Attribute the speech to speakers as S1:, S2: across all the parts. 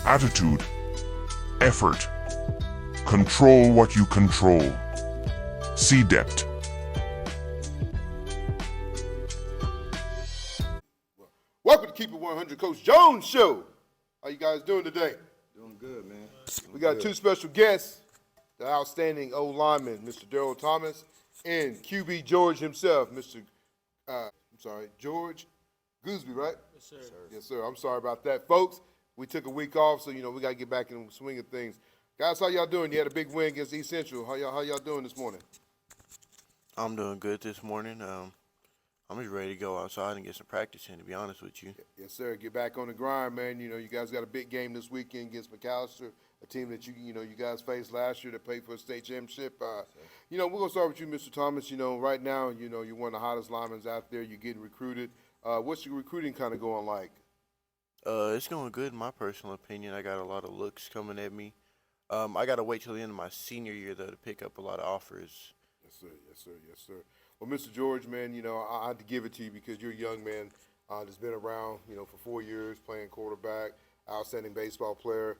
S1: attitude, effort. Control what you control. See depth.
S2: Welcome to Keep It 100 Coach Jones Show. How you guys doing today?
S3: Doing good, man.
S2: We got two special guests, the outstanding old lineman, Mr. Darrell Thomas, and QB George himself, Mr. George Gouldsby, right?
S4: Yes, sir.
S2: Yes, sir. I'm sorry about that, folks. We took a week off, so we got to get back in the swing of things. Guys, how y'all doing? You had a big win against East Central. How y'all doing this morning?
S4: I'm doing good this morning. I'm just ready to go outside and get some practice in, to be honest with you.
S2: Yes, sir. Get back on the grind, man. You guys got a big game this weekend against McAllister, a team that you guys faced last year that played for a state championship. We're gonna start with you, Mr. Thomas. Right now, you're one of the hottest linemen out there. You're getting recruited. What's your recruiting kind of going like?
S4: It's going good in my personal opinion. I got a lot of looks coming at me. I got to wait till the end of my senior year, though, to pick up a lot of offers.
S2: Yes, sir. Yes, sir. Yes, sir. Well, Mr. George, man, I had to give it to you because you're a young man that's been around, for 4 years playing quarterback, outstanding baseball player.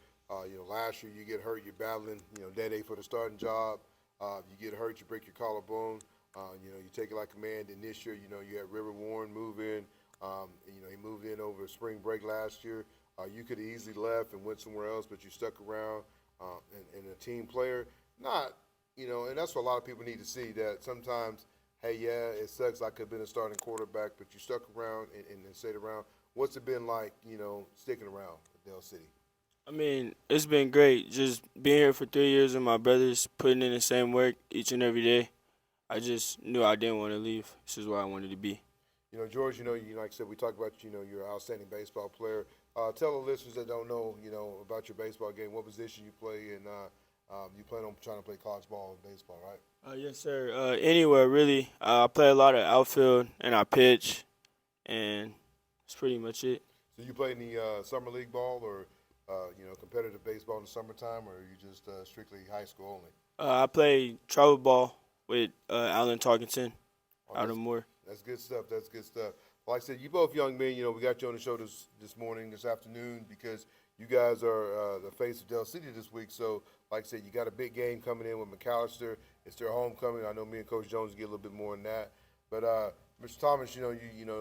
S2: Last year you get hurt, you're battling, day for the starting job. You get hurt, you break your collarbone. You take it like a man. Then this year, you had River Warren move in. He moved in over spring break last year. You could have easily left and went somewhere else, but you stuck around and a team player. And that's what a lot of people need to see, that sometimes, hey, yeah, it sucks. I could have been a starting quarterback, but you stuck around and stayed around. What's it been like, sticking around at Dell City?
S5: I mean, it's been great. Just being here for 3 years with my brothers, putting in the same work each and every day. I just knew I didn't want to leave. This is where I wanted to be.
S2: George, like I said, we talked about, you're an outstanding baseball player. Tell the listeners that don't know, about your baseball game, what position you play, and you plan on trying to play college ball and baseball, right?
S5: Yes, sir. Anywhere, really. I play a lot of outfield, and I pitch, and that's pretty much it.
S2: So you play in the summer league ball or, competitive baseball in the summertime, or are you just strictly high school only?
S5: I play travel ball with Alan Tarkenton out of Moore.
S2: That's good stuff. That's good stuff. Like I said, you both young men, we got you on the show this morning, this afternoon, because you guys are the face of Dell City this week. So, like I said, you got a big game coming in with McAllister. It's their homecoming. I know me and Coach Jones get a little bit more on that. But, Mr. Thomas, you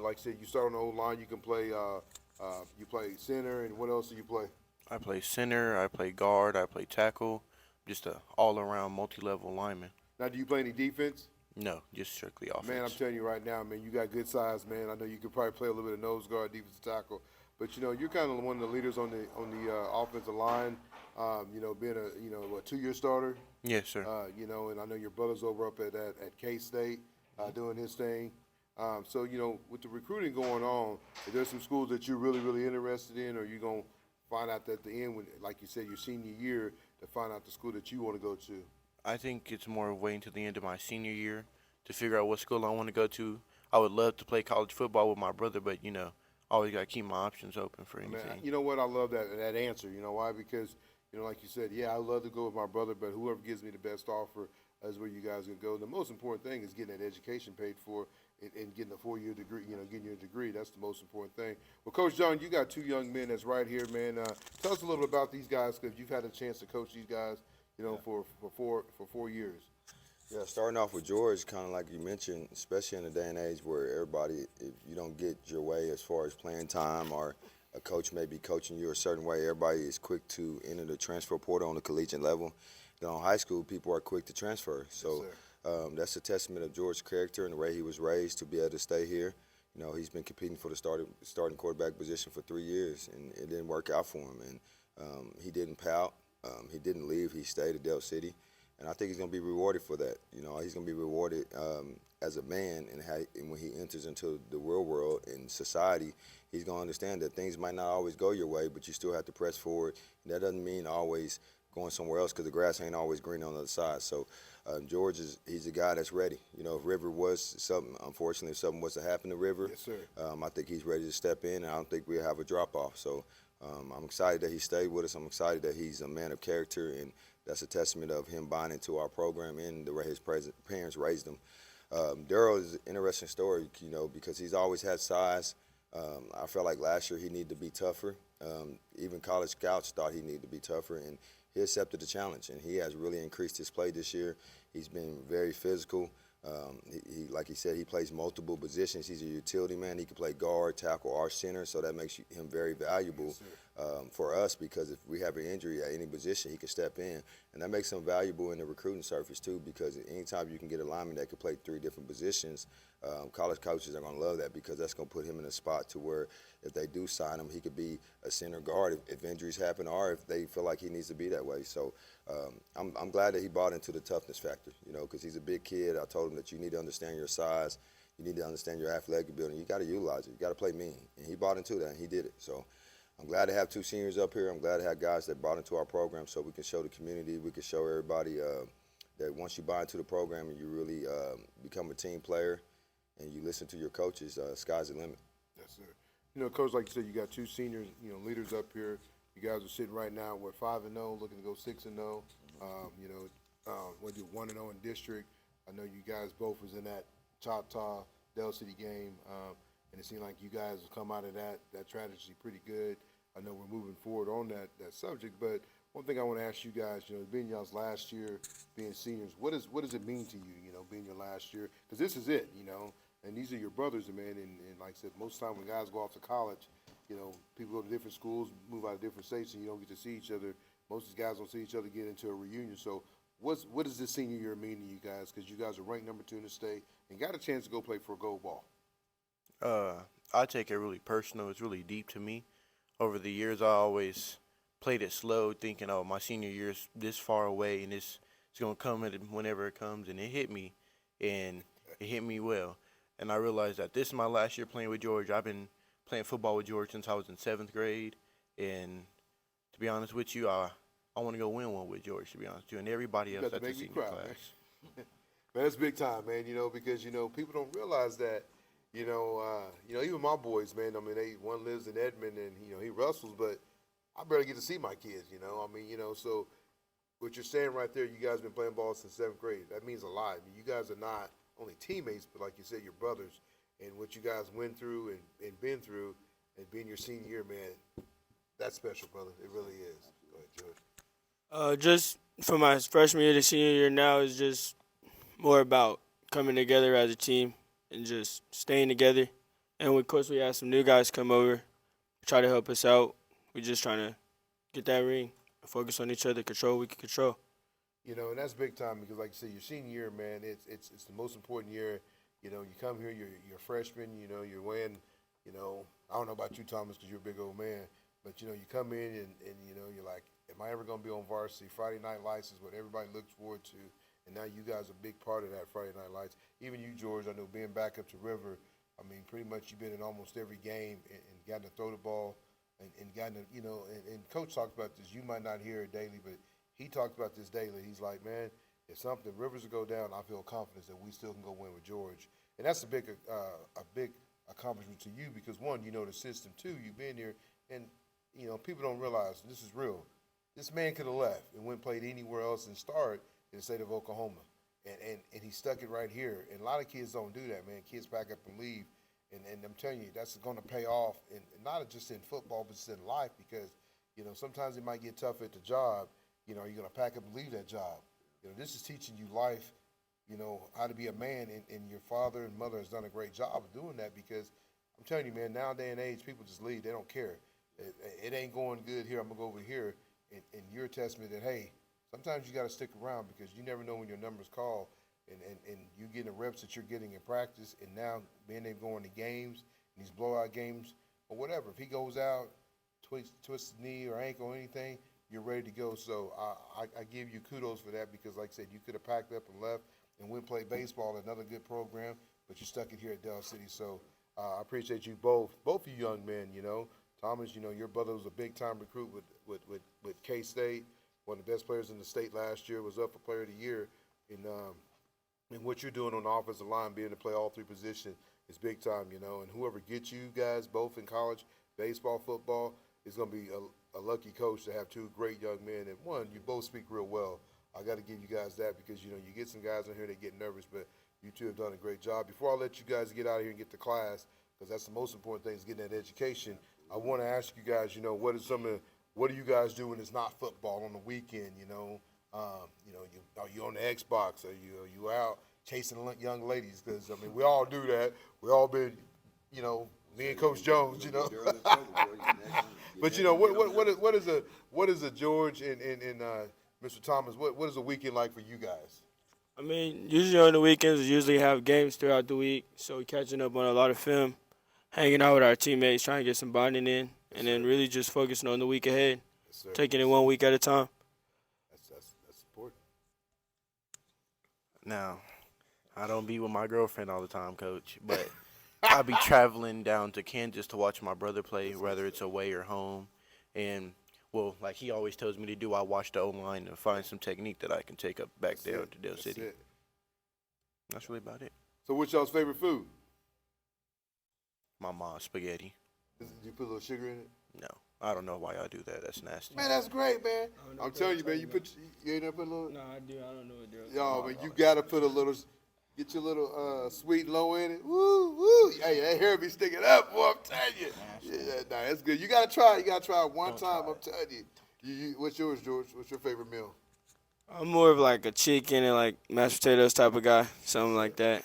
S2: like I said, you start on the old line. You can play you play center, and what else do you play?
S4: I play center, I play guard, I play tackle, just a all-around multi-level lineman.
S2: Now, do you play any defense?
S4: No, just strictly offense.
S2: Man, I'm telling you right now, man, you got good size, man. I know you could probably play a little bit of nose guard, defensive tackle, but you're kind of one of the leaders on the offensive line. Being a 2-year starter.
S4: Yes, sir.
S2: And I know your brother's over up at K-State doing his thing. So with the recruiting going on, is there some schools that you're really, really interested in, or are you gonna find out at the end, when, like you said, your senior year, to find out the school that you want to go to?
S4: I think it's more of waiting till the end of my senior year to figure out what school I want to go to. I would love to play college football with my brother, but, I always got to keep my options open for anything.
S2: Man, you know what? I love that answer. You know why? Because, like you said, yeah, I love to go with my brother, but whoever gives me the best offer is where you guys can go. The most important thing is getting that education paid for and getting a 4-year degree, getting your degree. That's the most important thing. Well, Coach John, you got 2 young men that's right here, man. Tell us a little bit about these guys, because you've had a chance to coach these guys, for 4 years.
S3: Yeah, starting off with George, kind of like you mentioned, especially in a day and age where everybody, if you don't get your way as far as playing time, or a coach may be coaching you a certain way, everybody is quick to enter the transfer portal on the collegiate level. Then on high school, people are quick to transfer. So that's a testament of George's character and the way he was raised to be able to stay here. He's been competing for the starting quarterback position for 3 years, and it didn't work out for him. And he didn't pout. He didn't leave. He stayed at Dell City. And I think he's going to be rewarded for that. He's going to be rewarded as a man, and when he enters into the real world and society, he's going to understand that things might not always go your way, but you still have to press forward. And that doesn't mean always going somewhere else, because the grass ain't always green on the other side. So George he's a guy that's ready. If River was something, unfortunately, if something was to happen to River,
S2: yes, sir.
S3: I think he's ready to step in, and I don't think we'll have a drop-off. So I'm excited that he stayed with us. I'm excited that he's a man of character, and that's a testament of him buying into our program and the way his parents raised him. Darrell is an interesting story, because he's always had size. I felt like last year he needed to be tougher. Even college scouts thought he needed to be tougher, and he accepted the challenge, and he has really increased his play this year. He's been very physical. Like he said, he plays multiple positions. He's a utility man. He can play guard, tackle, or center, so that makes him very valuable for us, because if we have an injury at any position, he can step in. And that makes him valuable in the recruiting surface, too, because anytime you can get a lineman that can play 3 different positions, college coaches are going to love that, because that's going to put him in a spot to where if they do sign him, he could be a center guard if injuries happen, or if they feel like he needs to be that way. So I'm glad that he bought into the toughness factor, because he's a big kid. I told him that you need to understand your size, you need to understand your athletic ability, you got to utilize it, you got to play mean. And he bought into that, and he did it. So I'm glad to have 2 seniors up here. I'm glad to have guys that bought into our program, so we can show the community, we can show everybody that once you buy into the program and you really become a team player and you listen to your coaches, sky's the limit.
S2: Yes, sir. Coach, like you said, you got 2 seniors, leaders up here. You guys are sitting right now, 5-0, looking to go 6-0. We do 1-0 in district. I know you guys both was in that Choctaw Dell City game, and it seemed like you guys have come out of that tragedy pretty good. I know we're moving forward on that subject, but one thing I want to ask you guys, being y'all's last year, being seniors, what does it mean to you, being your last year? Because this is it, and these are your brothers, man, and like I said, most of the time when guys go off to college, people go to different schools, move out of different states, and you don't get to see each other. Most of these guys don't see each other get into a reunion. So what does this senior year mean to you guys? Because you guys are ranked number 2 in the state and got a chance to go play for a gold ball.
S4: I take it really personal. It's really deep to me. Over the years, I always played it slow, thinking, oh, my senior year is this far away, and it's going to come whenever it comes. And it hit me, and it hit me well. And I realized that this is my last year playing with George. I've been playing football with George since I was in 7th grade. And to be honest with you, I want to go win one with George, to be honest with you, and everybody else at the senior class.
S2: Man, that's big time, man, because, people don't realize that, even my boys, man, one lives in Edmond and, he wrestles, but I barely get to see my kids, so what you're saying right there, you guys been playing ball since 7th grade. That means a lot. You guys are not only teammates, but like you said, you're brothers. And what you guys went through and been through and being your senior year, man, that's special, brother. It really is. Go ahead, George.
S5: Just for my freshman year to senior year now is just more about coming together as a team and just staying together. And of course, we had some new guys come over, try to help us out. We're just trying to get that ring, focus on each other, control what we can control.
S2: And that's big time because, like you said, your senior year, man, it's the most important year. You come here, you're a freshman, you're weighing, I don't know about you, Thomas, because you're a big old man, but, you come in and you're like, am I ever going to be on varsity? Friday Night Lights is what everybody looks forward to, and now you guys are a big part of that Friday Night Lights. Even you, George, I know being back up to River, pretty much you've been in almost every game and gotten to throw the ball and gotten to, and Coach talked about this. You might not hear it daily, but he talked about this daily. He's like, man, if something Rivers will go down, I feel confidence that we still can go win with George. And that's a big accomplishment to you because, one, you know the system. 2, you've been here. And, people don't realize this is real. This man could have left and went and played anywhere else and started in the state of Oklahoma. And he stuck it right here. And a lot of kids don't do that, man. Kids pack up and leave. And I'm telling you, that's going to pay off, and not just in football, but just in life because, sometimes it might get tough at the job. You're going to pack up and leave that job. This is teaching you life, how to be a man, and your father and mother has done a great job of doing that because I'm telling you, man, nowadays and age, people just leave. They don't care. It ain't going good here. I'm going to go over here, and you're a testament that, hey, sometimes you got to stick around because you never know when your number's called, and you getting the reps that you're getting in practice, and now being able to go into games, these blowout games, or whatever. If he goes out, twists his knee or ankle or anything, you're ready to go. So I give you kudos for that because, like I said, you could have packed up and left and went play baseball, another good program, but you stuck it here at Dell City. So I appreciate you both you young men, Thomas, your brother was a big-time recruit with K-State, one of the best players in the state last year, was up for Player of the Year. And what you're doing on the offensive line, being to play all 3 positions, is big time, And whoever gets you guys both in college, baseball, football, is going to be a lucky coach to have 2 great young men. And one, you both speak real well. I got to give you guys that because, you get some guys in here that get nervous, but you 2 have done a great job. Before I let you guys get out of here and get to class, because that's the most important thing is getting that education. I want to ask you guys, what do you guys do when it's not football on the weekend? Are you on the Xbox? Are you out chasing young ladies? Because I mean, we all do that. We all been, me and Coach Jones, But what is a George and Mr. Thomas? What is a weekend like for you guys?
S5: I mean, usually on the weekends, we usually have games throughout the week, so we're catching up on a lot of film, hanging out with our teammates, trying to get some bonding in, and then really just focusing on the week ahead, taking it 1 week at a time.
S2: That's important.
S4: Now, I don't be with my girlfriend all the time, Coach, but I be traveling down to Kansas to watch my brother play, whether it's away or home. And, well, like he always tells me to do, I watch the O-line and find some technique that I can take up back there to Dale City. That's really about it.
S2: So what's y'all's favorite food?
S4: My mom's spaghetti.
S2: Do you put a little sugar in it?
S4: No, I don't know why y'all do that. That's nasty.
S2: Man, that's great, man. I'm telling you, man, you ain't never put a little.
S5: No, I do. I don't know what they're.
S2: Yo, man, you gotta put a little. Get your little sweet low in it. Woo, woo. Hey, that hair be sticking up, boy. I'm telling you. Yeah, nah, that's good. You gotta try. You gotta try it one time. I'm telling you. What's yours, George? What's your favorite meal?
S5: I'm more of like a chicken and like mashed potatoes type of guy, something like that.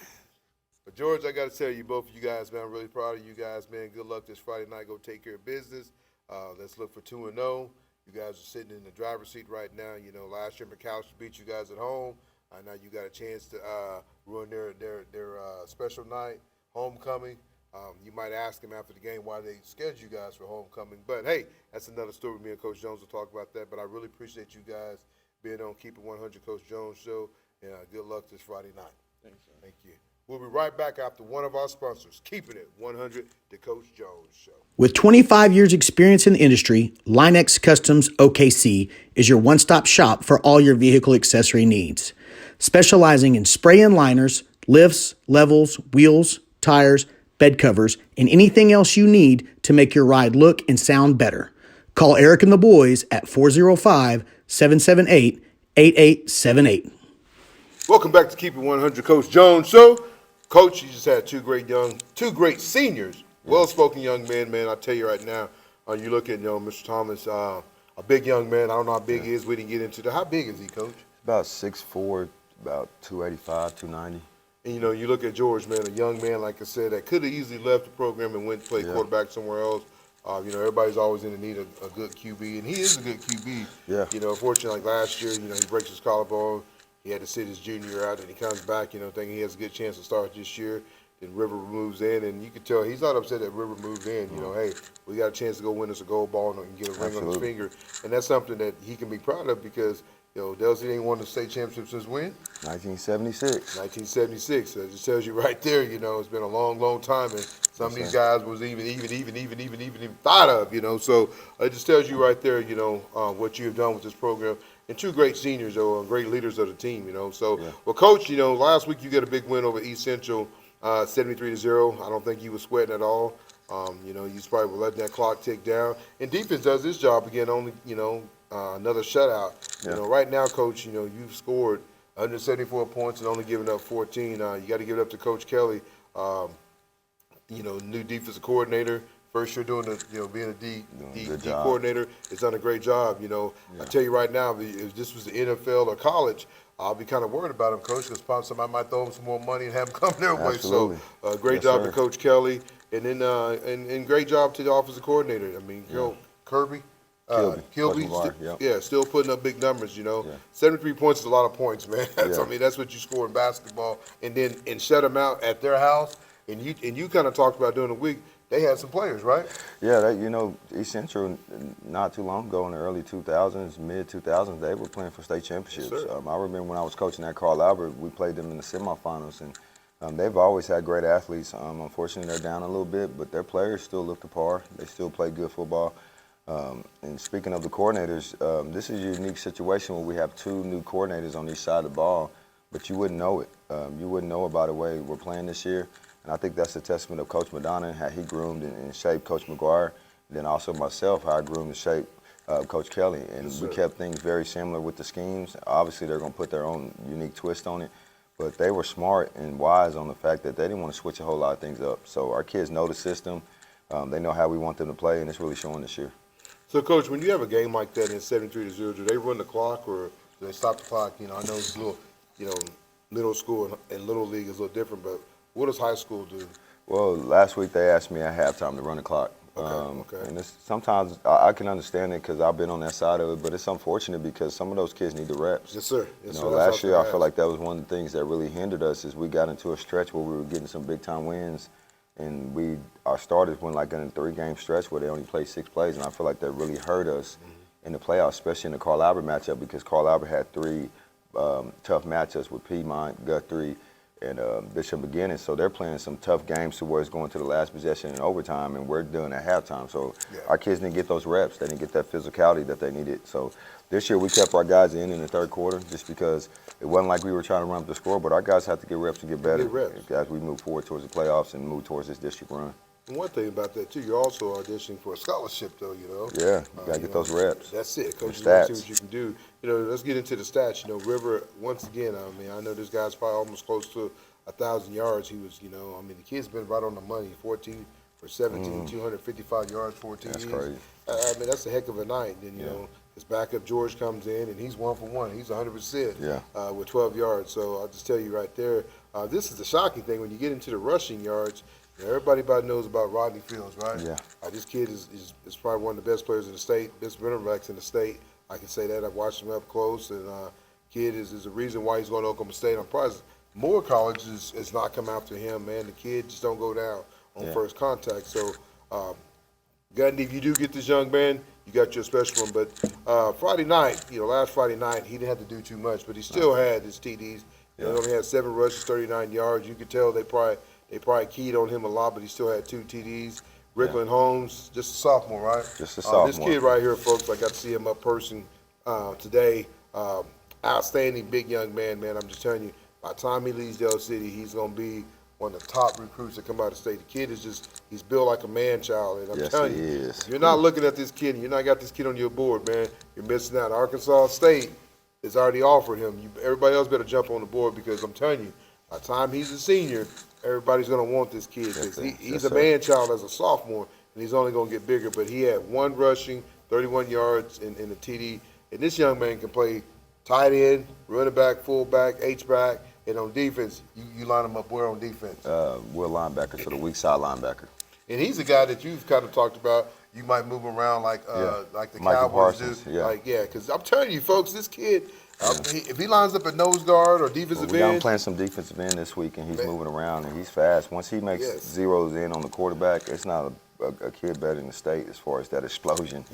S2: But George, I gotta tell you, both of you guys, man, I'm really proud of you guys, man. Good luck this Friday night. Go take care of business. Let's look for 2-0. You guys are sitting in the driver's seat right now. Last year McAllister beat you guys at home. Now you got a chance to ruin their special night, homecoming. You might ask them after the game why they scheduled you guys for homecoming. But, hey, that's another story. Me and Coach Jones will talk about that. But I really appreciate you guys being on Keep It 100 Coach Jones show. And good luck this Friday night.
S5: Thanks, sir.
S2: Thank you. We'll be right back after one of our sponsors, Keeping It 100, the Coach Jones show.
S6: With 25 years experience in the industry, Linex Customs OKC is your one-stop shop for all your vehicle accessory needs. Specializing in spray-in liners, lifts, levels, wheels, tires, bed covers, and anything else you need to make your ride look and sound better. Call Eric and the boys at 405-778-8878.
S2: Welcome back to Keep It 100 Coach Jones show. Coach, you just had two great seniors, well-spoken young men, man. I tell you right now, you look at Mr. Thomas, a big young man. I don't know how big he is. We didn't get into that. How big is he, Coach?
S3: About 6'4", about 285, 290.
S2: And, you look at George, man, a young man, like I said, that could have easily left the program and went to play quarterback somewhere else. Everybody's always in the need of a good QB, and he is a good QB.
S3: Yeah.
S2: Unfortunately, like last year, he breaks his collarbone. He had to sit his junior year out, and he comes back, thinking he has a good chance to start this year. Then River moves in, and you can tell he's not upset that River moved in. Hey, we got a chance to go win us a gold ball and get a ring on his finger. And that's something that he can be proud of because, Dale City ain't won the state championship since when?
S3: 1976.
S2: 1976. So it just tells you right there, it's been a long, long time, and some of these guys was even thought of, So it just tells you right there, what you have done with this program. And two great seniors, though, great leaders of the team, So, well, Coach, last week you got a big win over East Central, 73-0. I don't think you were sweating at all. You probably were letting that clock tick down. And defense does its job again, only, another shutout. Right now, Coach, you've scored 174 points and only given up 14. You got to give it up to Coach Kelly, new defensive coordinator. First year doing being a D coordinator, has done a great job. I tell you right now, if this was the NFL or college, I'll be kind of worried about him, Coach, because somebody might throw him some more money and have him come their way. So, great job to Coach Kelly, and then and great job to the offensive coordinator. I mean, Kilby, still putting up big numbers. 73 points is a lot of points, man. I mean, that's what you score in basketball, and shut them out at their house. And you kind of talked about during the week. They had some players, right?
S3: Yeah, East Central, not too long ago in the early 2000s, mid-2000s, they were playing for state championships.
S2: Yes,
S3: I remember when I was coaching at Carl Albert, we played them in the semifinals, and they've always had great athletes. Unfortunately, they're down a little bit, but their players still look the par. They still play good football. And speaking of the coordinators, this is a unique situation where we have two new coordinators on each side of the ball, but you wouldn't know it. You wouldn't know about the way we're playing this year. And I think that's a testament of Coach Madonna, how he groomed and shaped Coach McGuire, and then also myself, how I groomed and shaped Coach Kelly. And we kept things very similar with the schemes. Obviously, they're going to put their own unique twist on it. but they were smart and wise on the fact that they didn't want to switch a whole lot of things up. So our kids know the system. They know how we want them to play, and it's really showing this year.
S2: So, Coach, when you have a game like that and it's 73-0, do they run the clock or do they stop the clock? You know, I know it's a little, you know, middle school and little league is a little different, but what does high school do?
S3: Well, last week they asked me at halftime to run the clock.
S2: Okay.
S3: And sometimes I can understand it because I've been on that side of it, but it's unfortunate because some of those kids need the reps.
S2: Yes, sir. Yes,
S3: You
S2: sir.
S3: know,
S2: That's
S3: last year I felt like that was one of the things that really hindered us is we got into a stretch where we were getting some big-time wins, and our starters went like in a 3-game stretch where they only played 6 plays, and I feel like that really hurt us in the playoffs, especially in the Carl Albert matchup because Carl Albert had 3 tough matchups with Piedmont, Guthrie, and Bishop beginning, so they're playing some tough games to where it's going to the last possession in overtime, and we're done at halftime. So our kids didn't get those reps. They didn't get that physicality that they needed. So this year we kept our guys in the third quarter just because it wasn't like we were trying to run up the score, but our guys have to get reps to get better as we move forward towards the playoffs and move towards this district run.
S2: And one thing about that, too, you're also auditioning for a scholarship, though, you know.
S3: Yeah, you got to get those reps.
S2: That's it. Coach, you
S3: stats.
S2: see what you can do. You know, let's get into the stats. You know, River, once again, I mean, I know this guy's probably almost close to 1,000 yards. He was, you know, I mean, the kid's been right on the money. 14 for 17, 255 yards, 14
S3: That's
S2: TDs.
S3: crazy.
S2: I mean, that's a heck of a night. Then, you know, his backup George comes in, and he's 1 for 1. He's 100% with 12 yards. So I'll just tell you right there, this is the shocking thing. When you get into the rushing yards, you know, everybody knows about Rodney Fields, right?
S3: Yeah.
S2: This kid is probably one of the best players in the state, best running backs in the state. I can say that. I've watched him up close, and kid is a reason why he's going to Oklahoma State. I'm surprised more colleges has not come after him, man. The kid just don't go down on first contact. So, Gundy, if you do get this young man, you got your special one. But Friday night, you know, last Friday night, he didn't have to do too much, but he still had his TDs. He only had 7 rushes, 39 yards. You could tell they probably keyed on him a lot, but he still had 2 TDs. Rickland Holmes, just a sophomore, right?
S3: Just a sophomore.
S2: This kid right here, folks, I got to see him up person today. Outstanding big young man, man. I'm just telling you, by the time he leaves Dell City, he's going to be one of the top recruits that come out of state. The kid is he's built like a man-child. And I'm telling you, if you're not looking at this kid and you're not got this kid on your board, man, you're missing out. Arkansas State has already offered him. Everybody else better jump on the board because I'm telling you, by the time he's a senior, everybody's going to want this kid because he's a man-child as a sophomore, and he's only going to get bigger. But he had 1 rushing, 31 yards in the TD. And this young man can play tight end, running back, fullback, H-back. And on defense, you line him up where on defense?
S3: We're linebacker, so the weak side linebacker.
S2: And he's a guy that you've kind of talked about. You might move him around like the
S3: Michael
S2: Cowboys
S3: Parsons,
S2: do. Because I'm telling you, folks, this kid, if he lines up at nose guard or defensive
S3: We got him
S2: end.
S3: playing some defensive end this week, and he's moving around, and he's fast. Once he makes zeros in on the quarterback, it's not a kid better in the state as far as that explosion.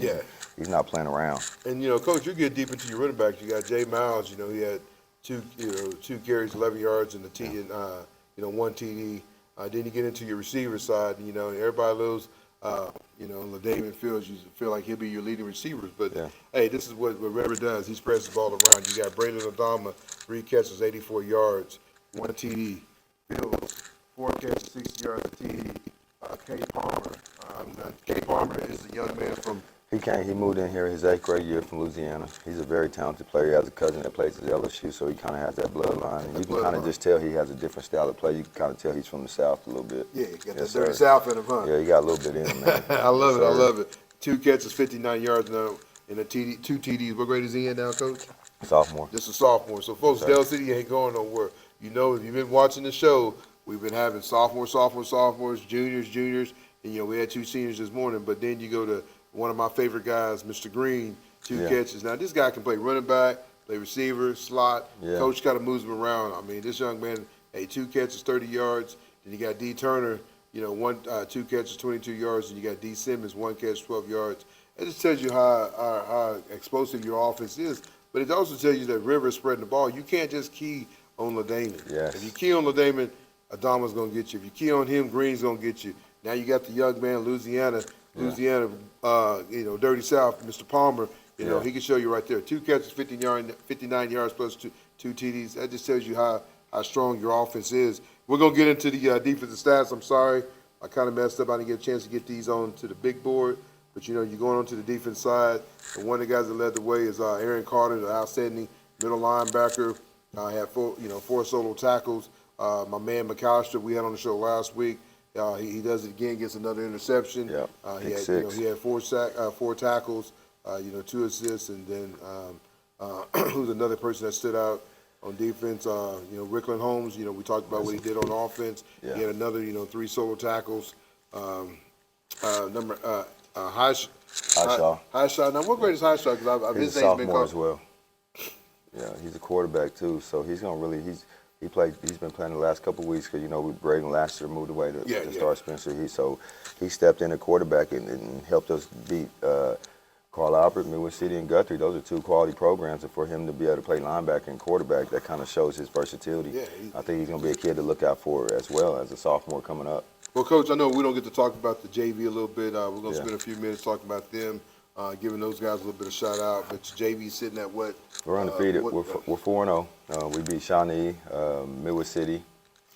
S3: He's not playing around.
S2: And, you know, Coach, you get deep into your running backs. You got Jay Miles, you know, he had 2 carries, 11 yards, and 1 TD. Then you get into your receiver side, you know, and everybody loves, LaDavian Fields. You feel like he'll be your leading receivers. But, hey, this is what River does. He spreads the ball around. You got Braylon Adama, 3 catches, 84 yards, 1 TD. Fields, 4 catches, 60 yards, TD. K. Palmer. K. Palmer is a young man from
S3: He moved in here his 8th grade year from Louisiana. He's a very talented player. He has a cousin that plays at LSU, so he kind of has that bloodline. And you can kind of just tell he has a different style of play. You can kind of tell he's from the South a little bit.
S2: Yeah, he got that dirty South in him, huh?
S3: Yeah, he got a little bit in him, man.
S2: I love it. I love it. 2 catches, 59 yards now, and 2 TDs. What grade is he in now, Coach?
S3: Sophomore.
S2: Just a sophomore. So, folks, Dell City ain't going nowhere. You know, if you've been watching the show, we've been having sophomores, juniors, and, you know, we had 2 seniors this morning, but then you go to one of my favorite guys, Mr. Green, 2 catches. Now, this guy can play running back, play receiver, slot. Coach kind of moves him around. I mean, this young man, 2 catches, 30 yards. Then you got D. Turner, you know, 2 catches, 22 yards. And you got D. Simmons, 1 catch, 12 yards. It just tells you how explosive your offense is. But it also tells you that River is spreading the ball. You can't just key on LaDamon. If you key on LaDamon, Adama's going to get you. If you key on him, Green's going to get you. Now you got the young man, Louisiana, Dirty South, Mr. Palmer. You know, he can show you right there. 2 catches, 59 yards plus 2 TDs. That just tells you how strong your offense is. We're going to get into the defensive stats. I'm sorry. I kind of messed up. I didn't get a chance to get these on to the big board. But, you know, you're going on to the defense side. And one of the guys that led the way is Aaron Carter, the outstanding middle linebacker. Had four solo tackles. My man McAllister, we had on the show last week. He does it again, gets another interception.
S3: Yep.
S2: He had four tackles, 2 assists, and then who's another person that stood out on defense? Rickland Holmes. We talked about what he did on offense.
S3: Yeah.
S2: He had another, 3 solo tackles. Highshaw. Now, what grade is Highshaw? Because
S3: He's a sophomore as well. Yeah, he's a quarterback too, so he's gonna really he's been playing the last couple of weeks because Braden last year moved away to start Spencer. He stepped in at quarterback and helped us beat Carl Albert, Midway City, and Guthrie. Those are 2 quality programs, and for him to be able to play linebacker and quarterback, that kind of shows his versatility.
S2: Yeah,
S3: I think he's gonna be a kid to look out for as well as a sophomore coming up.
S2: Well, Coach, I know we don't get to talk about the JV a little bit. We're going to spend a few minutes talking about them, giving those guys a little bit of shout out. But JV sitting at what?
S3: We're undefeated. We're 4-0. We beat Shawnee, Midway City,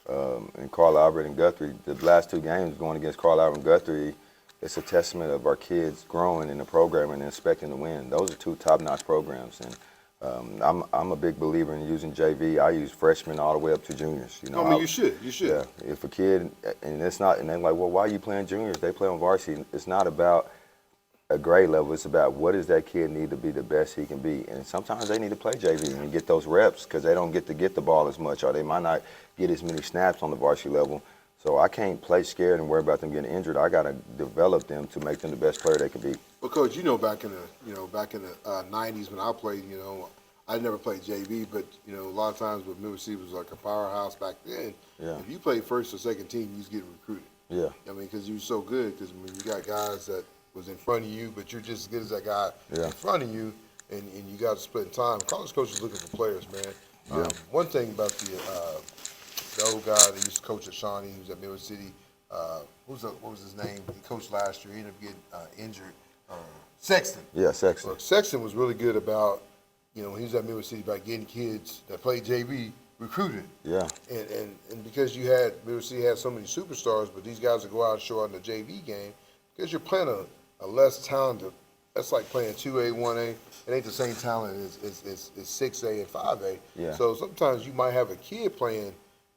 S3: and Carl Albert and Guthrie. The last 2 games going against Carl Albert and Guthrie, it's a testament of our kids growing in the program and expecting to win. Those are 2 top-notch programs, and I'm a big believer in using JV. I use freshmen all the way up to juniors.
S2: You should.
S3: Yeah. If a kid, and it's not, and they're like, well, why are you playing juniors? They play on varsity. It's not about a grade level. It's about what does that kid need to be the best he can be. And sometimes they need to play JV and get those reps because they don't get to get the ball as much, or they might not get as many snaps on the varsity level. So I can't play scared and worry about them getting injured. I got to develop them to make them the best player they can be.
S2: Well, Coach, back in the 90s when I played, I never played JV, but a lot of times with Midway City was like a powerhouse back then.
S3: Yeah.
S2: If you played first or second team, you was getting recruited.
S3: Yeah.
S2: Because you were so good. Because you got guys that was in front of you, but you're just as good as that guy in front of you, and you got to split time. College coaches looking for players, man. One thing about the old guy that used to coach at Shawnee, who was at Midway City, what was his name? He coached last year. He ended up getting injured. Sexton.
S3: Yeah, Sexton.
S2: Look, Sexton was really good about, when he was at Midway City, about getting kids that played JV recruited.
S3: Yeah.
S2: And because Midway City had so many superstars, but these guys that go out and show out in the JV game, because you're playing a less talented, that's like playing 2A, 1A. It ain't the same talent as 6A and 5A.
S3: Yeah.
S2: So sometimes you might have a kid playing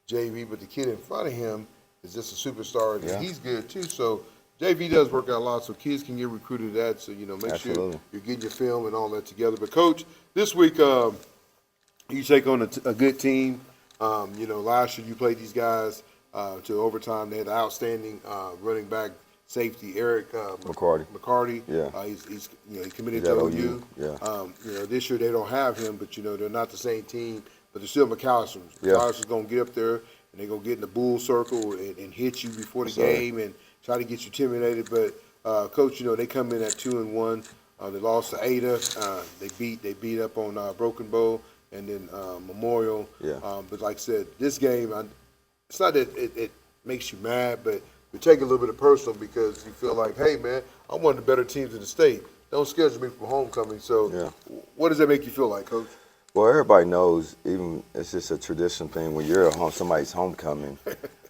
S2: JV, but the kid in front of him is just a superstar, and he's good too. So JV does work out a lot, so kids can get recruited at. So make sure you're getting your film and all that together. But Coach, this week you take on a good team. Last year you played these guys to overtime. They had an outstanding running back safety, Eric McCarty.
S3: Yeah.
S2: He committed to OU.
S3: Yeah.
S2: This year they don't have him, but they're not the same team. But they're still McAllister.
S3: Yeah.
S2: McAllister's gonna get up there and they're gonna get in the bull circle and hit you before the game and try to get you intimidated. But Coach, they come in at 2-1. They lost to Ada. They beat up on Broken Bow and then Memorial.
S3: Yeah.
S2: But like I said, this game, it's not that it makes you mad, but you take it a little bit of personal because you feel like, hey man, I'm one of the better teams in the state. Don't schedule me for homecoming. So what does that make you feel like, Coach?
S3: Well, everybody knows, even it's just a tradition thing when you're at somebody's homecoming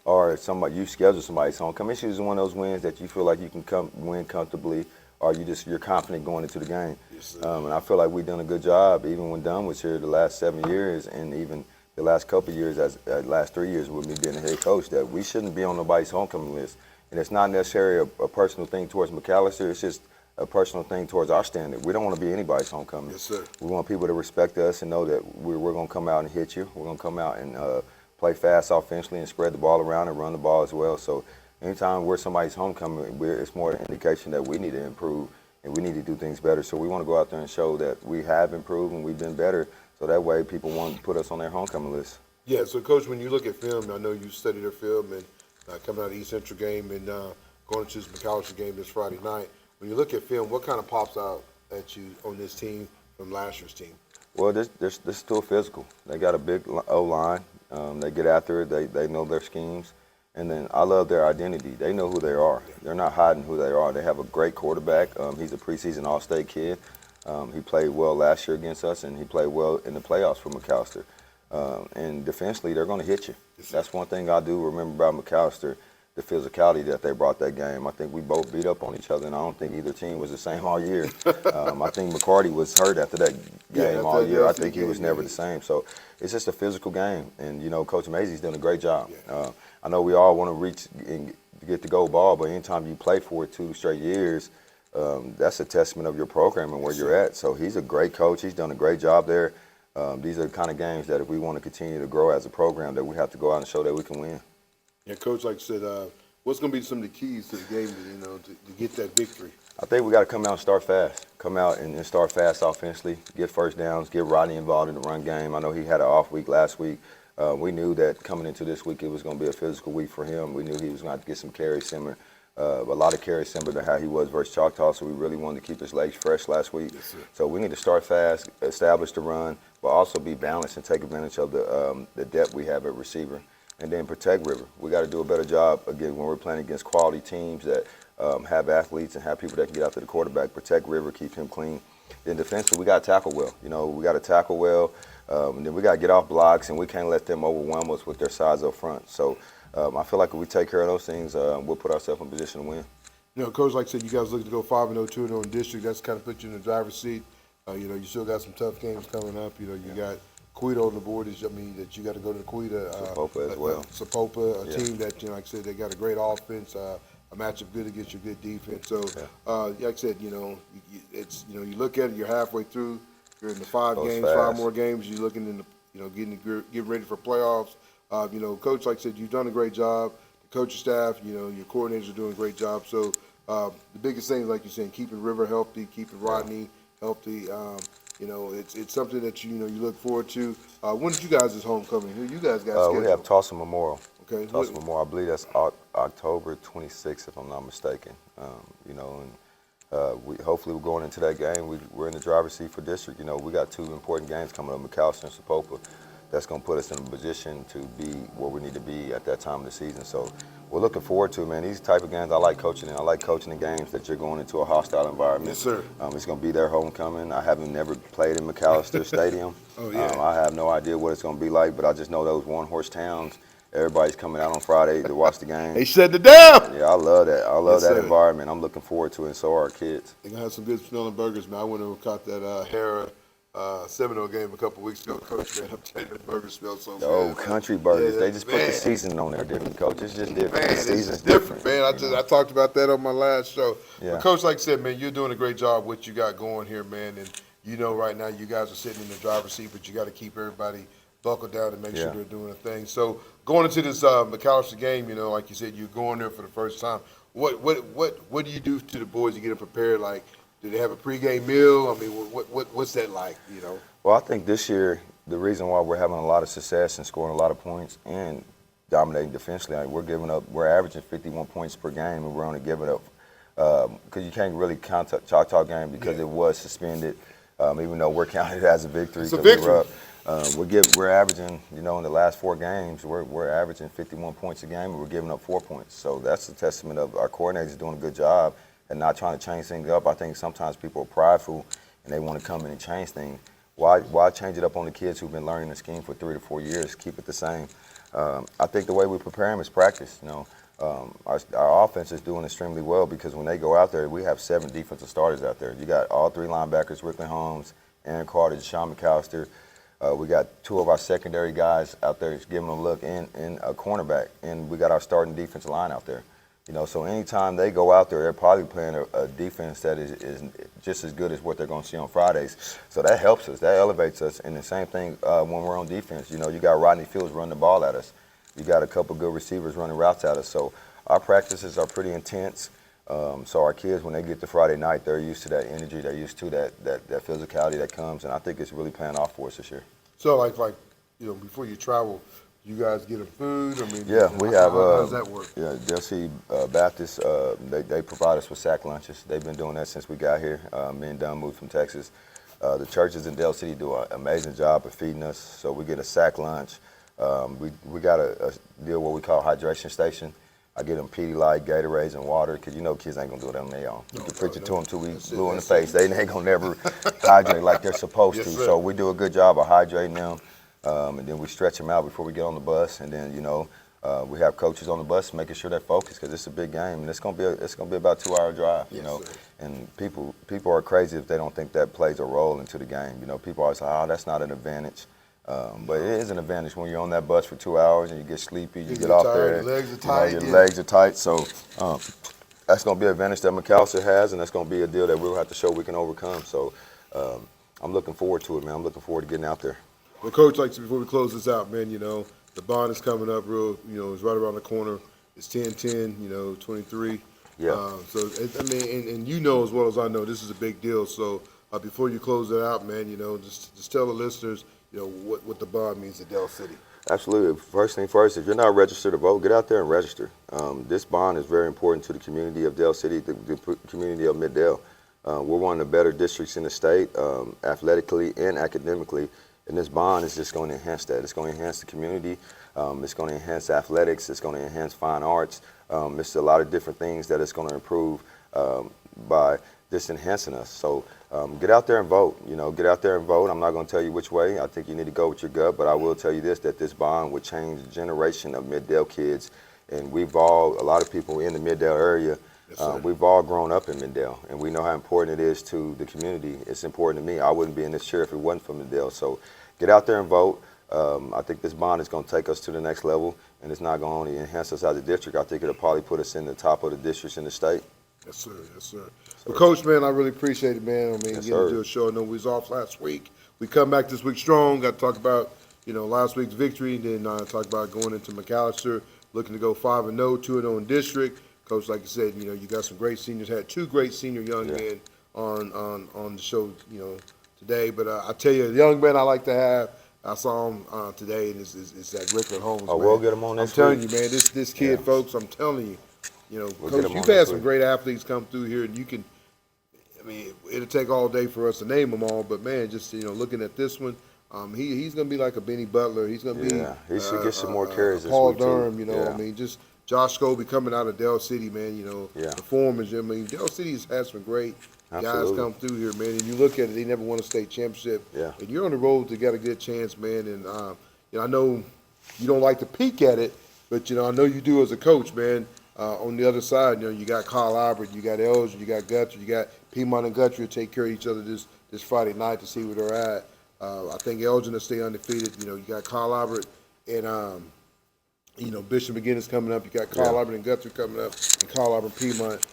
S3: or you schedule somebody's homecoming. It's usually one of those wins that you feel like you can win comfortably, or you're confident going into the game.
S2: Yes,
S3: and I feel like we've done a good job, even when Dunn was here the last 7 years, and even the last couple of years, last 3 years with me being the head coach, that we shouldn't be on nobody's homecoming list. And it's not necessarily a personal thing towards McAllister. It's just a personal thing towards our standard. We don't want to be anybody's homecoming.
S2: Yes, sir.
S3: We want people to respect us and know that we're going to come out and hit you. We're going to come out and play fast offensively and spread the ball around and run the ball as well. So anytime we're somebody's homecoming, it's more an indication that we need to improve and we need to do things better. So we want to go out there and show that we have improved and we've been better, so that way people want to put us on their homecoming list.
S2: Yeah, so Coach, when you look at film, I know you study their film and coming out of the East Central game and going to the McAllister game this Friday night. When you look at film, what kind of pops out at you on this team from last year's team?
S3: Well, they're still physical. They got a big O-line. They get after it. They know their schemes. And then I love their identity. They know who they are. They're not hiding who they are. They have a great quarterback. He's a preseason All-State kid. He played well last year against us, and he played well in the playoffs for McAllister. And defensively, they're going to hit you. That's one thing I do remember about McAllister. the physicality that they brought that game. I think we both beat up on each other, and I don't think either team was the same all year. I think McCarty was hurt after that game all year. I think he was never the same. So it's just a physical game, and, you know, Coach Mazey's doing a great job. I know we all want to reach and get the gold ball, but anytime you play for it 2 straight years, that's a testament of your program and where you're at. So he's a great coach. He's done a great job there. These are the kind of games that if we want to continue to grow as a program, that we have to go out and show that we can win.
S2: Yeah, Coach, like I said, what's going to be some of the keys to the game, to get that victory?
S3: I think we got to come out and start fast. Come out and start fast offensively, get first downs, get Rodney involved in the run game. I know he had an off week last week. We knew that coming into this week it was going to be a physical week for him. We knew he was going to have to get some carries similar, a lot of carries similar to how he was versus Choctaw, so we really wanted to keep his legs fresh last week.
S2: Yes,
S3: so we need to start fast, establish the run, but also be balanced and take advantage of the depth we have at receiver. And then protect River. We got to do a better job, again, when we're playing against quality teams that have athletes and have people that can get after the quarterback. Protect River, keep him clean. Then defensively, we got to tackle well. You know, we got to tackle well. And then we got to get off blocks, and we can't let them overwhelm us with their size up front. So I feel like if we take care of those things, we'll put ourselves in position to win.
S2: You know, Coach, like I said, you guys looking to go 5-0, 2-0 in district. That's kind of put you in the driver's seat. You know, you still got some tough games coming up. You know, you got Quita on the board. That you got to go to Quita.
S3: Sapopa as well.
S2: Sapopa, a team that, like I said, they got a great offense, a matchup good against your good defense. So, like I said, it's you look at it, you're halfway through. You're in the 5 games, fast. 5 more games. You're looking in the, getting ready for playoffs. Coach, like I said, you've done a great job. The coaching staff, your coordinators are doing a great job. So the biggest thing, like you're saying, keeping River healthy, keeping Rodney healthy. It's something that you look forward to. When did you guys' homecoming? Who you guys got scheduled?
S3: We have Tulsa Memorial.
S2: Okay.
S3: Tulsa Memorial. I believe that's October 26th, if I'm not mistaken. Hopefully we're going into that game. We're in the driver's seat for district. We got 2 important games coming up, McAllister and Sapopa. That's going to put us in a position to be where we need to be at that time of the season. So we're looking forward to it, man. These type of games I like coaching in. I like coaching in games that you're going into a hostile environment.
S2: Yes, sir.
S3: It's going to be their homecoming. I haven't never played in McAllister Stadium.
S2: Oh, yeah.
S3: I have no idea what it's going to be like, but I just know those one-horse towns. Everybody's coming out on Friday to watch the game.
S2: They shut it down.
S3: Yeah, I love that. I love
S2: Yes,
S3: that
S2: sir.
S3: environment. I'm looking forward to it, and so are our kids.
S2: They're going to have some good smelling burgers, man. I went and caught that Hera Seminole game a couple weeks ago, Coach. Man, I'm telling you, the burgers smell so good.
S3: Oh, country burgers.
S2: Yeah,
S3: they just put the
S2: man.
S3: seasoning on there different, Coach. It's just different.
S2: Man,
S3: The season's
S2: it's different, man. I talked about that on my last show.
S3: Yeah.
S2: But Coach, like I said, man, you're doing a great job what you got going here, man. And right now you guys are sitting in the driver's seat, but you got to keep everybody buckled down and make sure they're doing a thing. So going into this McAllister game, like you said, you're going there for the first time. What do you do to the boys to get them prepared? Like, do they have a pregame meal? I mean, what's that like?
S3: Well, I think this year the reason why we're having a lot of success and scoring a lot of points and dominating defensively, we're averaging 51 points per game, and we're only giving up because you can't really count the Choctaw game because it was suspended, even though we're counted as a victory.
S2: It's a victory.
S3: We're up. We're averaging, in the last 4 games, we're averaging 51 points a game, and we're giving up 4 points. So that's a testament of our coordinators doing a good job and not trying to change things up. I think sometimes people are prideful and they want to come in and change things. Why change it up on the kids who've been learning the scheme for 3 to 4 years? Keep it the same. I think the way we prepare them is practice. Our offense is doing extremely well because when they go out there, we have 7 defensive starters out there. You got all 3 linebackers, Rickland Holmes, Aaron Carter, Deshaun McAllister. We got 2 of our secondary guys out there giving them a look in a cornerback, and we got our starting defensive line out there. So anytime they go out there, they're probably playing a defense that is just as good as what they're going to see on Fridays. So that helps us. That elevates us. And the same thing when we're on defense. You got Rodney Fields running the ball at us. You got a couple good receivers running routes at us. So our practices are pretty intense. So our kids, when they get to Friday night, they're used to that energy. They're used to that physicality that comes. And I think it's really paying off for us this year.
S2: So, like before you travel, you guys get them food? I mean,
S3: we have.
S2: How does that work?
S3: Yeah, Delcy Baptist, they provide us with sack lunches. They've been doing that since we got here. Me and Dunn moved from Texas. The churches in Del City do an amazing job of feeding us. So we get a sack lunch. We got a deal what we call hydration station. I get them Pedialyte, Gatorades, and water because kids ain't gonna do it on their own. You can preach it to them till we blue in the face. They ain't gonna never hydrate like they're supposed to.
S2: Sir.
S3: So we do a good job of hydrating them, and then we stretch them out before we get on the bus. And then We have coaches on the bus making sure they're focused because it's a big game and it's gonna be about a 2-hour drive, you know.
S2: sir.
S3: And people are crazy if they don't think that plays a role into the game. You know, people always say, "Oh, that's not an advantage," but it is an advantage when you're on that bus for 2 hours and you get sleepy, you get off
S2: tired,
S3: there,
S2: your legs are tight,
S3: your legs are tight. So that's gonna be an advantage that McAllister has, and that's gonna be a deal that we'll have to show we can overcome. So I'm looking forward to it, man. I'm looking forward to getting out there.
S2: Well, Coach, like before we close this out, man, you know, the bond is coming up it's right around the corner. It's 10-10, 23.
S3: Yeah.
S2: And you know as well as I know, this is a big deal. So before you close it out, man, just tell the listeners, what the bond means to Del City.
S3: Absolutely. First thing first, if you're not registered to vote, get out there and register. This bond is very important to the community of Del City, the community of Mid-Del. We're one of the better districts in the state, athletically and academically, and this bond is just going to enhance that. It's going to enhance the community. It's going to enhance athletics. It's going to enhance fine arts. It's a lot of different things that it's going to improve by just enhancing us. So get out there and vote. Get out there and vote. I'm not going to tell you which way. I think you need to go with your gut, but I will tell you this, that this bond would change a generation of Mid-Del kids, and a lot of people in the Mid-Del area, we've all grown up in Mid-Del, and we know how important it is to the community. It's important to me. I wouldn't be in this chair if it wasn't for Mid-Del. So get out there and vote. I think this bond is going to take us to the next level, and it's not going to only enhance us as a district. I think it'll probably put us in the top of the districts in the state.
S2: Yes, sir. Yes, sir. Well, Coach, man, I really appreciate it, man. Getting to do a show. I know we was off last week. We come back this week strong. Got to talk about, last week's victory, then talk about going into McAllister, looking to go 5-0, 2-0 in district. Coach, like you said, you got some great seniors. Had 2 great senior young men on the show, today. But I tell you, the young man I like to have, I saw him today, and it's that Rickard Holmes.
S3: Oh,
S2: man.
S3: we'll get him on next week.
S2: I'm telling you, man, this kid, folks, I'm telling you, Coach, you've had some great athletes come through here, and it'll take all day for us to name them all, but man, just looking at this one, he's gonna be like a Benny Butler. He's gonna be
S3: he should get some more carries.
S2: Paul
S3: this week
S2: Durham,
S3: too.
S2: just Josh Scobie coming out of Del City, man. The foreman. Del City's had some great guys come through here, man. And you look at it, they never won a state championship.
S3: Yeah.
S2: And you're on the road to get a good chance, man. And I know you don't like to peek at it, but I know you do as a coach, man. On the other side, you got Kyle Albert, you got Elgin, you got Guthrie, you got Piedmont and Guthrie to take care of each other this Friday night to see where they're at. I think Elgin will stay undefeated. You got Kyle Albert and Bishop McGinnis coming up. You got Kyle Albert and Guthrie coming up, and Kyle Albert Piedmont.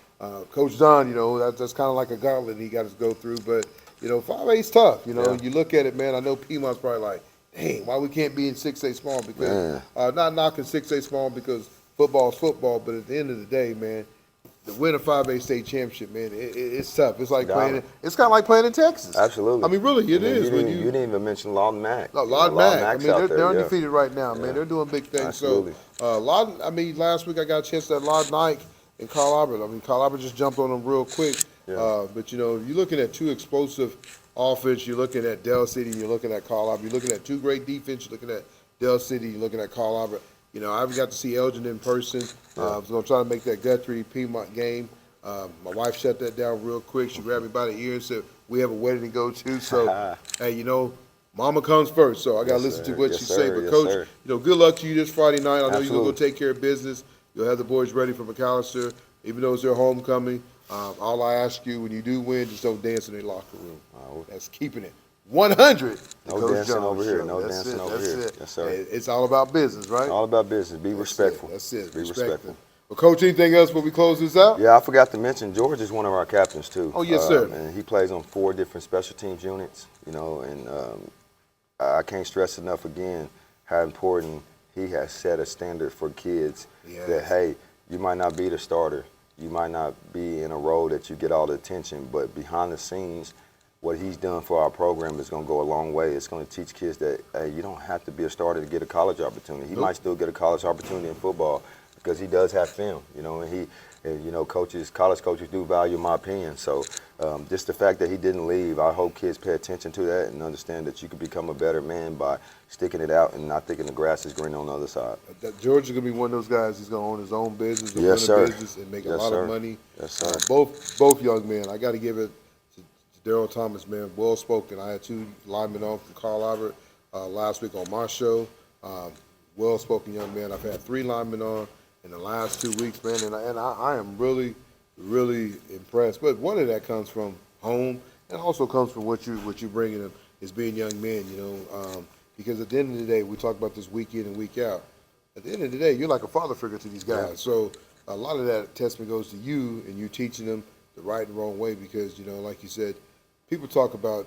S2: Coach Don, that's kind of like a gauntlet he got to go through. But 5A's tough. You look at it, man. I know Piedmont's probably like, dang, why we can't be in 6A small? Because not knocking 6A small because football's football, but at the end of the day, man, to win a 5A state championship, man, it's tough. It's like playing. It's kind of like playing in Texas.
S3: Absolutely.
S2: I mean, really, it is.
S3: You didn't even mention Lawton Mack.
S2: No, Lawton Mack. They're
S3: out
S2: undefeated right now, man. They're doing big things.
S3: Absolutely.
S2: So, Lawton. Last week I got a chance to Lawton Ike and Kyle Albert. Kyle Albert just jumped on them real quick.
S3: Yeah.
S2: But you're looking at 2 explosive offense. You're looking at Del City. You're looking at Kyle Albert. You're looking at 2 great defense. You're looking at Del City. You're looking at Kyle Albert. I haven't got to see Elgin in person. I was going to try to make that Guthrie Piedmont game. My wife shut that down real quick. She grabbed me by the ear and said, we have a wedding to go to. So, hey, mama comes first. So I got to listen to what she say. But, Coach, good luck to you this Friday night. I know you're going to go take care of business. You'll have the boys ready for McAllister. Even though it's their homecoming, all I ask you, when you do win, just don't dance in the locker room. That's keeping it 100.
S3: No dancing over here. No dancing over here. Yes, sir.
S2: It's all about business, right?
S3: All about business. Be respectful.
S2: That's it.
S3: Be respectful.
S2: Well, Coach, anything else before we close this out?
S3: Yeah, I forgot to mention George is one of our captains too.
S2: Oh, yes, sir.
S3: And he plays on 4 different special teams units. And I can't stress enough again how important he has set a standard for kids. That hey, you might not be the starter, you might not be in a role that you get all the attention, but behind the scenes, what he's done for our program is going to go a long way. It's going to teach kids that hey, you don't have to be a starter to get a college opportunity. He might still get a college opportunity in football because he does have film, and college coaches do value my opinion. So just the fact that he didn't leave, I hope kids pay attention to that and understand that you can become a better man by sticking it out and not thinking the grass is green on the other side.
S2: George is going to be one of those guys. He's going to own his own business,
S3: yes, sir.
S2: business, and make a lot of money.
S3: Yes, sir.
S2: Both young men. I got to give it to Darrell Thomas, man. Well spoken. I had 2 linemen on from Carl Albert last week on my show. well-spoken young man. I've had 3 linemen on in the last 2 weeks, man, and I am really, really impressed. But one of that comes from home, and also comes from what you bringing them is being young men, because at the end of the day, we talk about this week in and week out. At the end of the day, you're like a father figure to these guys.
S3: Yeah.
S2: So a lot of that testament goes to you, and you teaching them the right and wrong way, because, like you said, people talk about,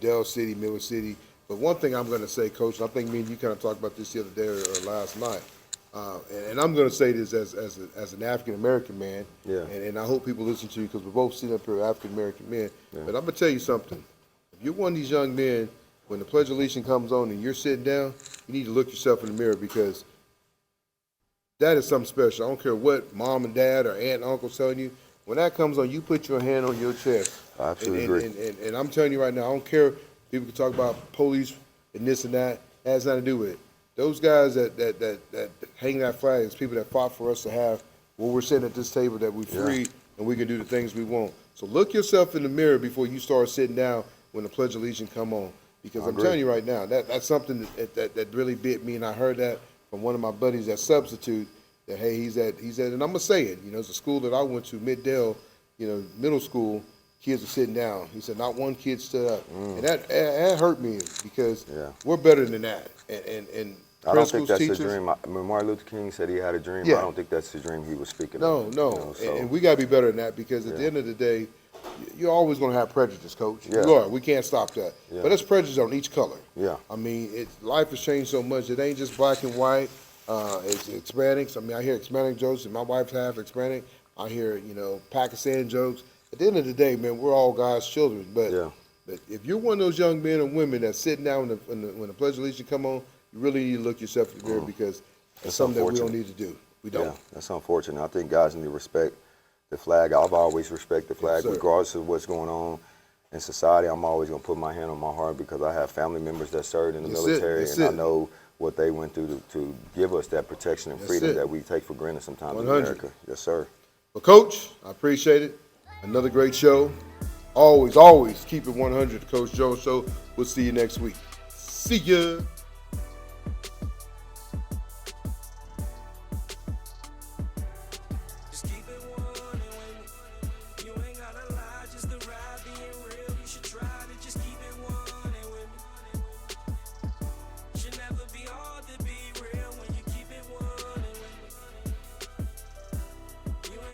S2: Dell City, Midwest City. But one thing I'm going to say, Coach, and I think me and you kind of talked about this the other day or last night, and I'm going to say this as an African-American man,
S3: Yeah.
S2: and I hope people listen to you, because we're both sitting up here African-American men.
S3: Yeah.
S2: But I'm going to tell you something. If you're one of these young men, when the Pledge of Allegiance comes on and you're sitting down, you need to look yourself in the mirror, because that is something special. I don't care what mom and dad or aunt and uncle telling you. When that comes on, you put your hand on your chest.
S3: I absolutely agree.
S2: And I'm telling you right now, I don't care. People can talk about police and this and that. It has nothing to do with it. Those guys that hang that flag is people that fought for us to have what we're sitting at this table, that we're free and we can do the things we want. So look yourself in the mirror before you start sitting down when the Pledge of Allegiance come on. Because I'm telling you right now, that's something that really bit me, and I heard that from one of my buddies that substitute, that, hey, he's at, and I'm going to say it, it's a school that I went to, Middale, middle school, kids are sitting down. He said not one kid stood up. And that hurt me, because we're better than that. And
S3: I don't think that's
S2: teachers,
S3: a dream. When Martin Luther King said he had a dream,
S2: Yeah.
S3: I don't think that's the dream he was speaking
S2: No,
S3: of.
S2: no.
S3: So,
S2: And we got to be better than that, because at the end of the day, you're always going to have prejudice, Coach.
S3: Yeah.
S2: You are. We can't stop that.
S3: Yeah.
S2: But it's prejudice on each color.
S3: Yeah.
S2: I mean, life has changed so much. It ain't just black and white. It's Hispanics. I mean, I hear Hispanic jokes, and my wife's half Hispanic. I hear, Pakistan jokes. At the end of the day, man, we're all God's children. But if you're one of those young men and women that's sitting down when the Pledge of Allegiance come on, you really need to look yourself in the mirror, because it's something that we don't need to do. We don't.
S3: Yeah, that's unfortunate. I think guys need to respect the flag. I've always respected the flag,
S2: Yes, sir.
S3: regardless of what's going on in society. I'm always going to put my hand on my heart, because I have family members that served in the
S2: That's it.
S3: military,
S2: That's
S3: and I
S2: it.
S3: know what they went through to give us that protection and
S2: That's
S3: freedom
S2: it.
S3: that we take for granted sometimes
S2: 100.
S3: in America. Yes, sir.
S2: Well, Coach, I appreciate it. Another great show. Always keep it 100, the Coach Jones Show. We'll see you next week. See ya.